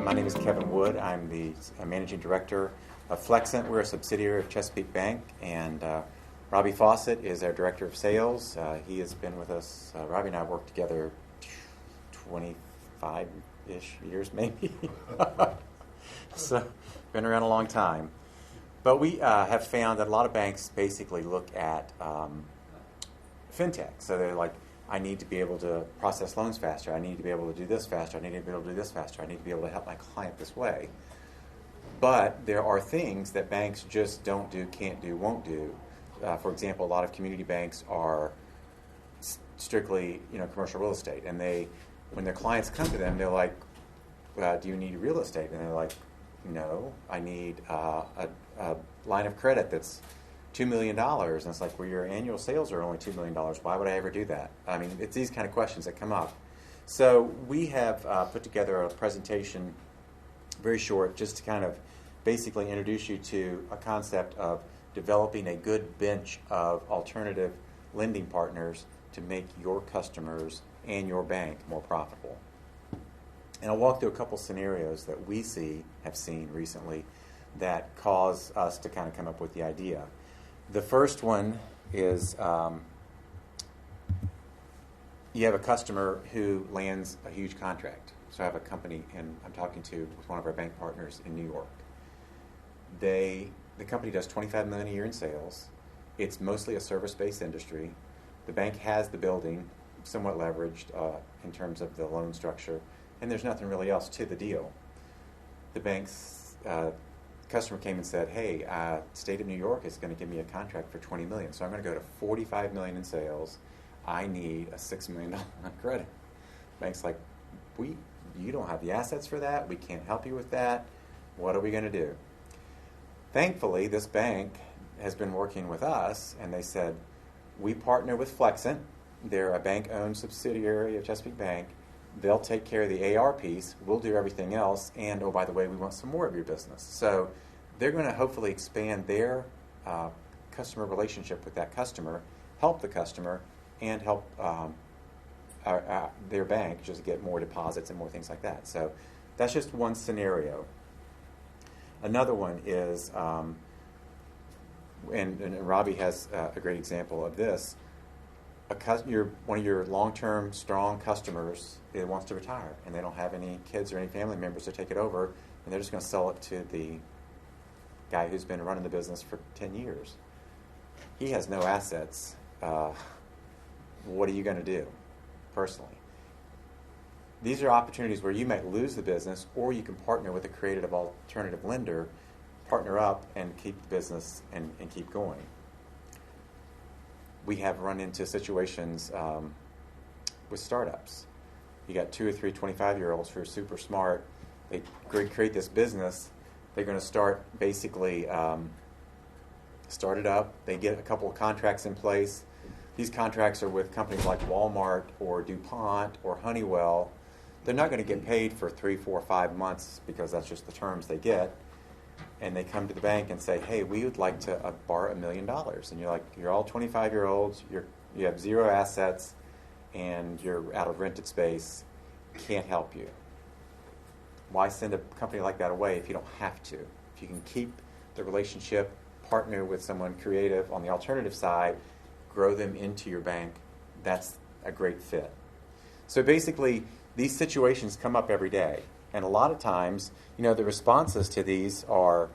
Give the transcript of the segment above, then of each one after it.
My name is Kevin Wood. I'm the managing director of Flexent. We're a subsidiary of Chesapeake Bank, and Robbie Faucett is our director of sales. He has been with us. Robbie and I worked together 25-ish years, maybe. So, been around a long time. But we have found that a lot of banks basically look at fintech. So they're like, I need to be able to process loans faster. I need to be able to do this faster. I need to be able to do this faster. I need to be able to help my client this way. But there are things that banks just don't do, can't do, won't do. For example, a lot of community banks are strictly, commercial real estate, and when their clients come to them, they're like, "Do you need real estate?" And they're like, "No, I need a line of credit that's $2 million." And it's like, well, your annual sales are only $2 million. Why would I ever do that? I mean, it's these kind of questions that come up. So we have put together a presentation, very short, just to kind of basically introduce you to a concept of developing a good bench of alternative lending partners to make your customers and your bank more profitable. And I'll walk through a couple scenarios that we have seen recently that cause us to kind of come up with the idea. The first one is you have a customer who lands a huge contract. So I have a company, and I'm talking with one of our bank partners in New York. The company does $25 million a year in sales. It's mostly a service-based industry. The bank has the building somewhat leveraged in terms of the loan structure, and there's nothing really else to the deal. The bank's customer came and said, "Hey, state of New York is going to give me a contract for $20 million, so I'm going to go to $45 million in sales. I need a $6 million credit." Bank's like, "You don't have the assets for that. We can't help you with that. What are we going to do?" Thankfully, this bank has been working with us, and they said, "We partner with Flexent. They're a bank-owned subsidiary of Chesapeake Bank. They'll take care of the AR piece. We'll do everything else. And, oh, by the way, we want some more of your business." So they're going to hopefully expand their customer relationship with that customer, help the customer, and help their bank just get more deposits and more things like that. So that's just one scenario. Another one is, and Robbie has a great example of this, one of your long-term, strong customers wants to retire, and they don't have any kids or any family members to take it over, and they're just going to sell it to the guy who's been running the business for 10 years. He has no assets. What are you going to do, personally? These are opportunities where you might lose the business, or you can partner with a creative alternative lender, partner up and keep the business and keep going. We have run into situations with startups. You got 2 or 3 25-year-olds who are super smart. They create this business. They're going to start basically start it up. They get a couple of contracts in place. These contracts are with companies like Walmart or DuPont or Honeywell. They're not going to get paid for 3, 4, 5 months because that's just the terms they get. And they come to the bank and say, "Hey, we would like to borrow $1 million." And you're like, "You're all 25-year-olds. You have zero assets, and you're out of rented space. Can't help you." Why send a company like that away if you don't have to? If you can keep the relationship, partner with someone creative on the alternative side, grow them into your bank, that's a great fit. So basically, these situations come up every day. And a lot of times, the responses to these are,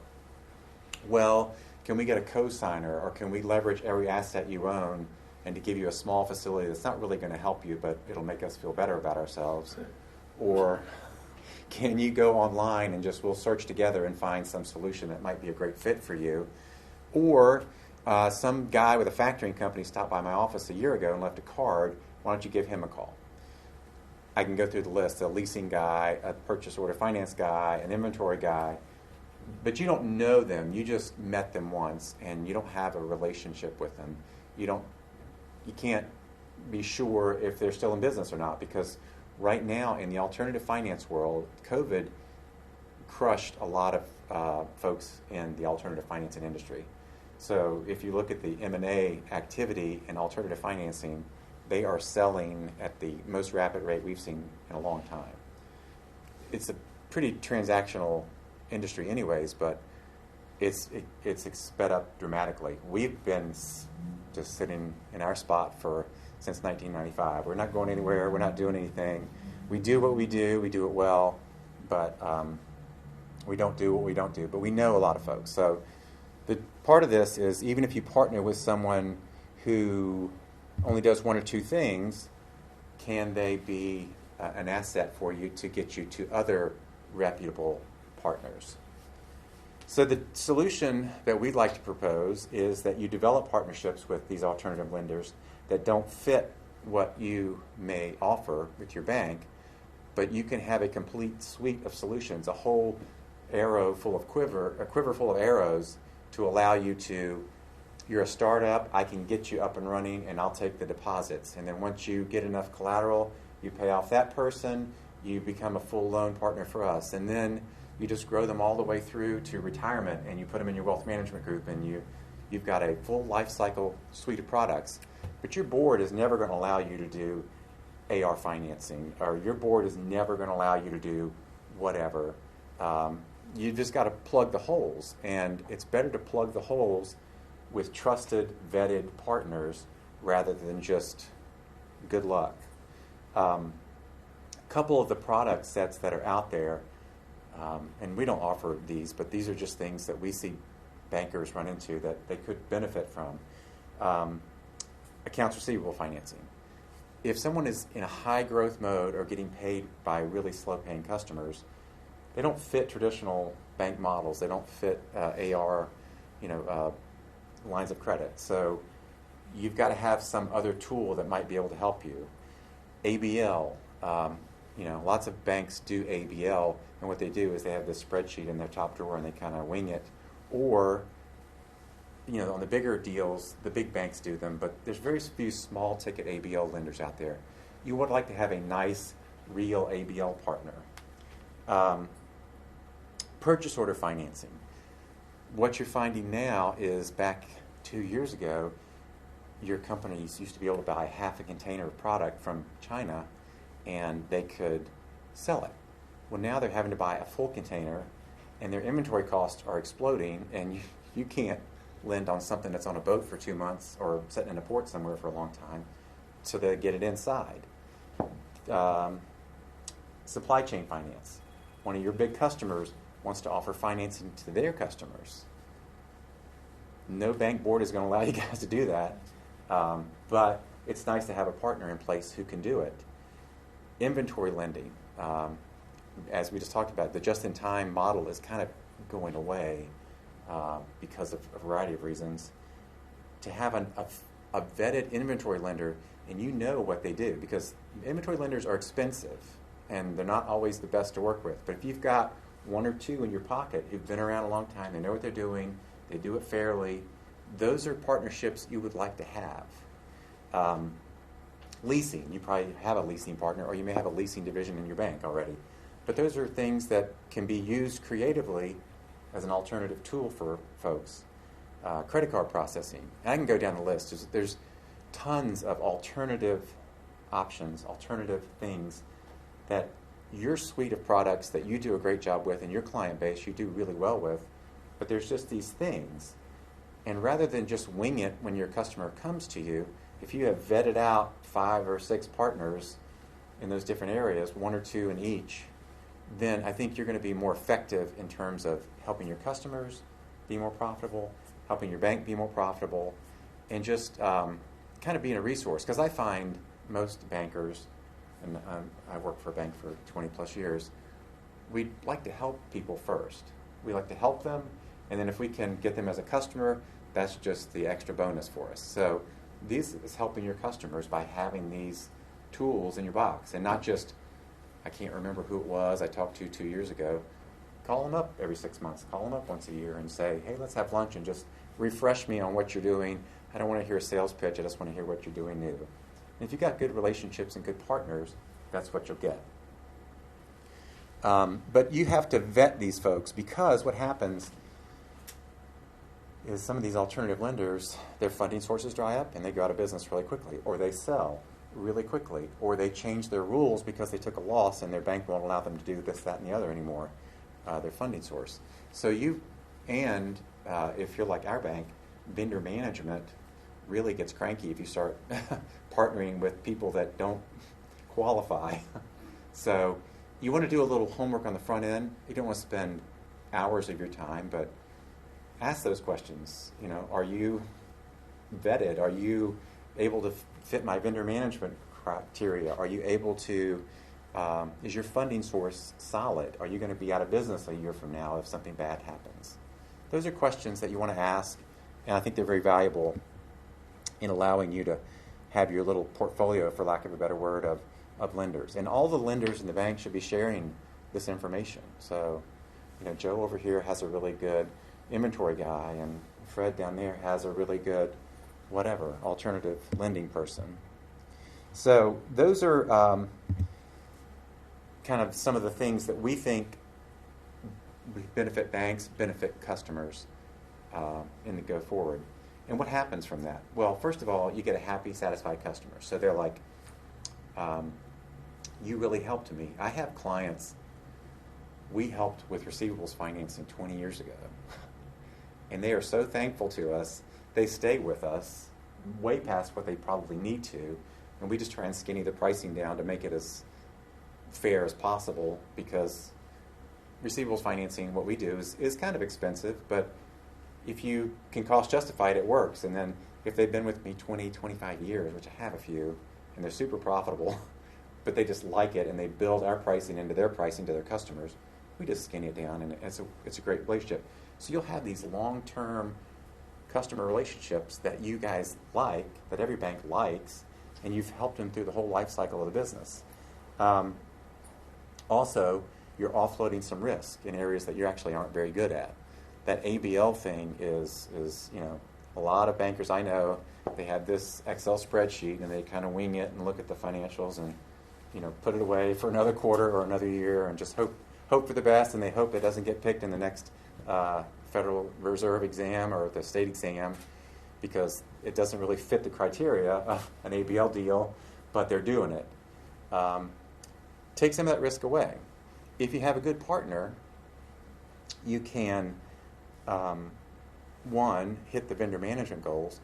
well, can we get a co-signer, or can we leverage every asset you own and to give you a small facility that's not really going to help you, but it'll make us feel better about ourselves? Or can you go online and we'll search together and find some solution that might be a great fit for you? Or some guy with a factoring company stopped by my office a year ago and left a card. Why don't you give him a call? I can go through the list: a leasing guy, a purchase order finance guy, an inventory guy. But you don't know them. You just met them once, and you don't have a relationship with them. You can't be sure if they're still in business or not, because right now in the alternative finance world, COVID crushed a lot of folks in the alternative financing industry. So if you look at the M&A activity in alternative financing, they are selling at the most rapid rate we've seen in a long time. It's pretty transactional industry anyways, but it's sped up dramatically. We've been just sitting in our spot since 1995. We're not going anywhere. We're not doing anything. We do what we do. We do it well, but we don't do what we don't do. But we know a lot of folks. So the part of this is, even if you partner with someone who only does one or two things, can they be an asset for you to get you to other reputable partners? So the solution that we'd like to propose is that you develop partnerships with these alternative lenders that don't fit what you may offer with your bank, but you can have a complete suite of solutions, a whole a quiver full of arrows to allow you to, you're a startup, I can get you up and running and I'll take the deposits. And then once you get enough collateral, you pay off that person, you become a full loan partner for us. And then you just grow them all the way through to retirement, and you put them in your wealth management group, and you've got a full life cycle suite of products. But your board is never going to allow you to do AR financing, or your board is never going to allow you to do whatever. You just got to plug the holes, and it's better to plug the holes with trusted, vetted partners rather than just good luck. A couple of the product sets that are out there, and we don't offer these, but these are just things that we see bankers run into that they could benefit from. Accounts receivable financing. If someone is in a high growth mode or getting paid by really slow paying customers, they don't fit traditional bank models. They don't fit AR, lines of credit. So you've got to have some other tool that might be able to help you. ABL. Lots of banks do ABL, and what they do is they have this spreadsheet in their top drawer and they kind of wing it. Or, on the bigger deals, the big banks do them, but there's very few small ticket ABL lenders out there. You would like to have a nice, real ABL partner. Purchase order financing. What you're finding now is, back 2 years ago, your companies used to be able to buy half a container of product from China and they could sell it. Well, now they're having to buy a full container, and their inventory costs are exploding, and you can't lend on something that's on a boat for 2 months or sitting in a port somewhere for a long time, so they get it inside. Supply chain finance. One of your big customers wants to offer financing to their customers. No bank board is going to allow you guys to do that, but it's nice to have a partner in place who can do it. Inventory lending. As we just talked about, the just-in-time model is kind of going away because of a variety of reasons. To have a vetted inventory lender, and you know what they do, because inventory lenders are expensive and they're not always the best to work with. But if you've got one or two in your pocket who've been around a long time, they know what they're doing, they do it fairly, those are partnerships you would like to have. Leasing, you probably have a leasing partner, or you may have a leasing division in your bank already. But those are things that can be used creatively as an alternative tool for folks. Credit card processing. And I can go down the list. There's tons of alternative options, alternative things that your suite of products that you do a great job with, and your client base you do really well with, but there's just these things. And rather than just wing it when your customer comes to you, if you have vetted out 5 or 6 partners in those different areas, 1 or 2 in each, then I think you're going to be more effective in terms of helping your customers be more profitable, helping your bank be more profitable, and just kind of being a resource. Because I find most bankers, and I worked for a bank for 20 plus years, we'd like to help people first. We like to help them, and then if we can get them as a customer, that's just the extra bonus for us. So this is helping your customers by having these tools in your box, and not just, I can't remember who it was I talked to 2 years ago. Call them up every 6 months, call them up once a year and say, hey, let's have lunch and just refresh me on what you're doing. I don't want to hear a sales pitch, I just want to hear what you're doing new. And if you've got good relationships and good partners, that's what you'll get. But you have to vet these folks, because what happens is some of these alternative lenders, their funding sources dry up and they go out of business really quickly, or they sell. really quickly, or they change their rules because they took a loss and their bank won't allow them to do this, that, and the other anymore, their funding source. So if you're like our bank, vendor management really gets cranky if you start partnering with people that don't qualify. So you want to do a little homework on the front end. You don't want to spend hours of your time, but ask those questions. Are you vetted? Are you able to fit my vendor management criteria? Are you able to, is your funding source solid? Are you going to be out of business a year from now if something bad happens? Those are questions that you want to ask, and I think they're very valuable in allowing you to have your little portfolio, for lack of a better word, of lenders. And all the lenders in the bank should be sharing this information. So, Joe over here has a really good inventory guy, and Fred down there has a really good whatever, alternative lending person. So those are kind of some of the things that we think benefit banks, benefit customers in the go forward. And what happens from that? Well, first of all, you get a happy, satisfied customer. So they're like, you really helped me. I have clients, we helped with receivables financing 20 years ago. And they are so thankful to us. They stay with us way past what they probably need to. And we just try and skinny the pricing down to make it as fair as possible, because receivables financing, what we do, is kind of expensive, but if you can cost justify it, it works. And then if they've been with me 20, 25 years, which I have a few, and they're super profitable, but they just like it, and they build our pricing into their pricing to their customers, we just skinny it down, and it's a great relationship. So you'll have these long-term customer relationships that you guys like, that every bank likes, and you've helped them through the whole life cycle of the business. Also, you're offloading some risk in areas that you actually aren't very good at. That ABL thing is a lot of bankers I know, they have this Excel spreadsheet and they kind of wing it and look at the financials and put it away for another quarter or another year and just hope for the best, and they hope it doesn't get picked in the next Federal Reserve exam or the state exam, because it doesn't really fit the criteria of an ABL deal, but they're doing it. Take some of that risk away. If you have a good partner, you can, one, hit the vendor management goals.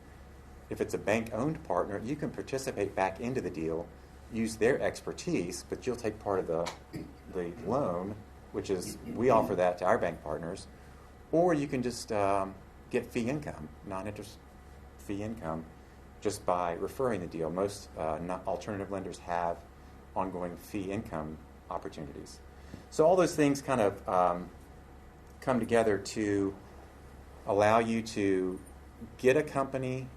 If it's a bank-owned partner, you can participate back into the deal, use their expertise, but you'll take part of the loan, which is, we offer that to our bank partners. Or you can just get fee income, non-interest fee income, just by referring the deal. Most alternative lenders have ongoing fee income opportunities. So all those things kind of come together to allow you to get a company,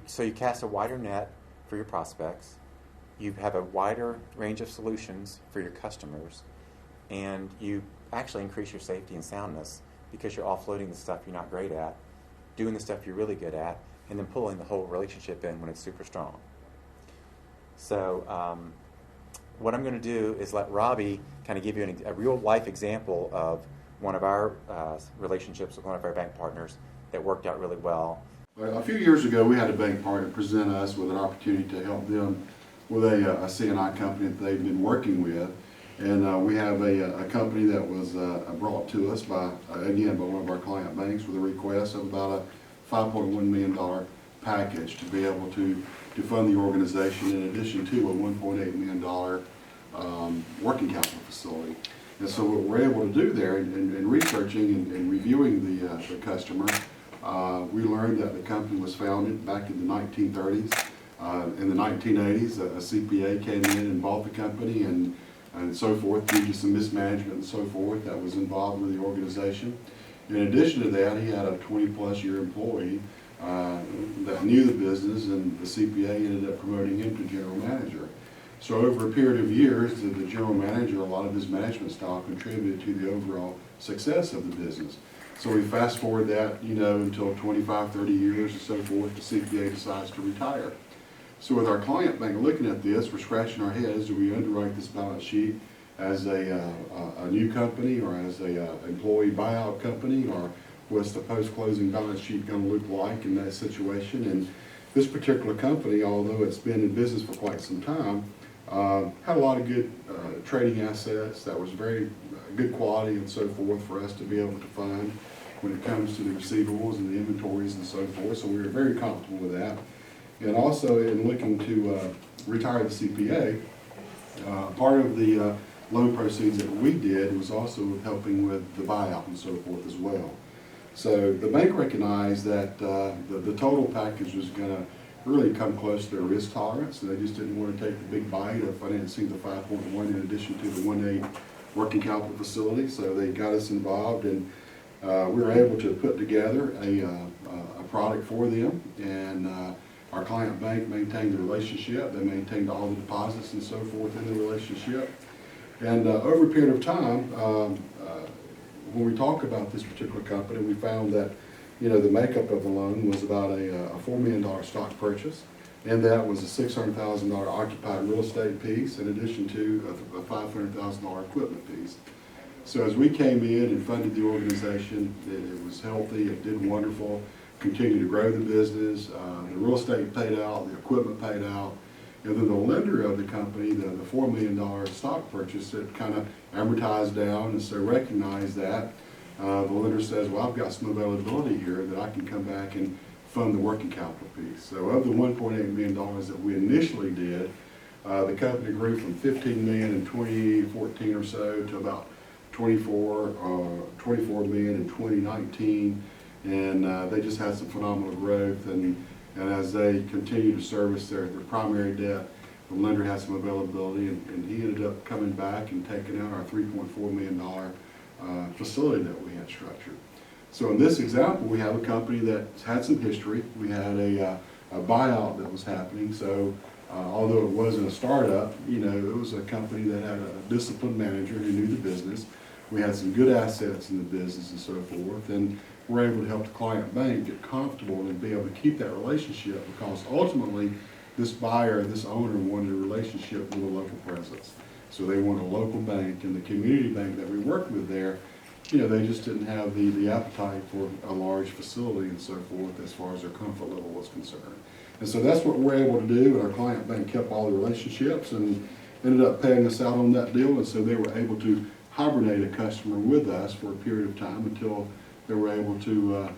so you cast a wider net for your prospects, you have a wider range of solutions for your customers, and you actually increase your safety and soundness because you're offloading the stuff you're not great at, doing the stuff you're really good at, and then pulling the whole relationship in when it's super strong. So what I'm going to do is let Robbie kind of give you a real-life example of one of our relationships with one of our bank partners that worked out really well. A few years ago, we had a bank partner present us with an opportunity to help them with a C&I company that they've been working with. And we have a company that was brought to us by one of our client banks with a request of about a $5.1 million package to be able to fund the organization, in addition to a $1.8 million working capital facility. And so what we're able to do there in researching and reviewing the customer, we learned that the company was founded back in the 1930s. In the 1980s, a CPA came in and bought the company and so forth, due to some mismanagement and so forth that was involved with the organization. In addition to that, he had a 20-plus year employee that knew the business, and the CPA ended up promoting him to general manager. So over a period of years, the general manager, a lot of his management style contributed to the overall success of the business. So we fast forward that, until 25, 30 years or so forth, the CPA decides to retire. So with our client bank looking at this, we're scratching our heads. Do we underwrite this balance sheet as a new company, or as a employee buyout company, or what's the post-closing balance sheet going to look like in that situation? this particular company, although it's been in business for quite some time, had a lot of good trading assets that was very good quality and so forth for us to be able to find when it comes to the receivables and the inventories and so forth. So we were very comfortable with that. And also in looking to retire the CPA, part of the loan proceeds that we did was also helping with the buyout and so forth as well. So the bank recognized that the total package was going to really come close to their risk tolerance, and they just didn't want to take the big bite of financing the 5.1 in addition to the 1.8 working capital facility. So they got us involved, and we were able to put together a product for them, and our client bank maintained the relationship. They maintained all the deposits and so forth in the relationship. And over a period of time, when we talk about this particular company, we found that, the makeup of the loan was about a $4 million stock purchase, and that was a $600,000 occupied real estate piece in addition to a $500,000 equipment piece. So as we came in and funded the organization, it was healthy, it did wonderful, continued to grow the business, the real estate paid out, the equipment paid out, and then the lender of the company, the $4 million stock purchase, it kind of amortized down, and so recognized that. The lender says, well, I've got some availability here that I can come back and fund the working capital piece. So of the $1.8 million that we initially did, the company grew from $15 million in 2014 or so to about 24 million in 2019, and they just had some phenomenal growth. And as they continue to service their primary debt, the lender had some availability, and he ended up coming back and taking out our $3.4 million facility that we had structured. So in this example, we have a company that had some history. We had a buyout that was happening. So although it wasn't a startup, it was a company that had a disciplined manager who knew the business. We had some good assets in the business and so forth, and we're able to help the client bank get comfortable and be able to keep that relationship, because ultimately this buyer, this owner, wanted a relationship with a local presence. So they want a local bank, and the community bank that we worked with there, they just didn't have the appetite for a large facility and so forth as far as their comfort level was concerned. And so that's what we're able to do, and our client bank kept all the relationships and ended up paying us out on that deal, and so they were able to hibernate a customer with us for a period of time until they were able to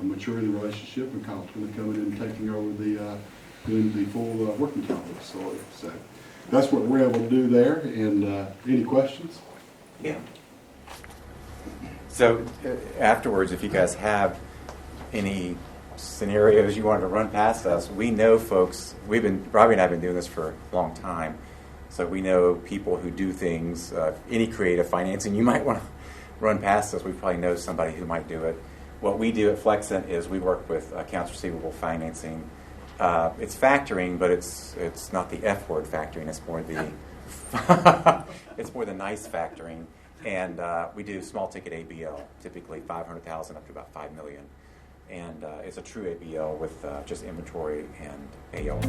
mature the relationship and confidently coming in and taking over the full working capital facility. So that's what we're able to do there. And any questions? Yeah. So afterwards, if you guys have any scenarios you want to run past us, we know folks. Robbie and I have been doing this for a long time, so we know people who do things. Any creative financing you might want to run past us, we probably know somebody who might do it. What we do at Flexent is we work with accounts receivable financing. It's factoring, but it's not the F word factoring. It's more the it's more the nice factoring, and we do small ticket ABL, typically $500,000 up to about $5 million, and it's a true ABL with just inventory and AR.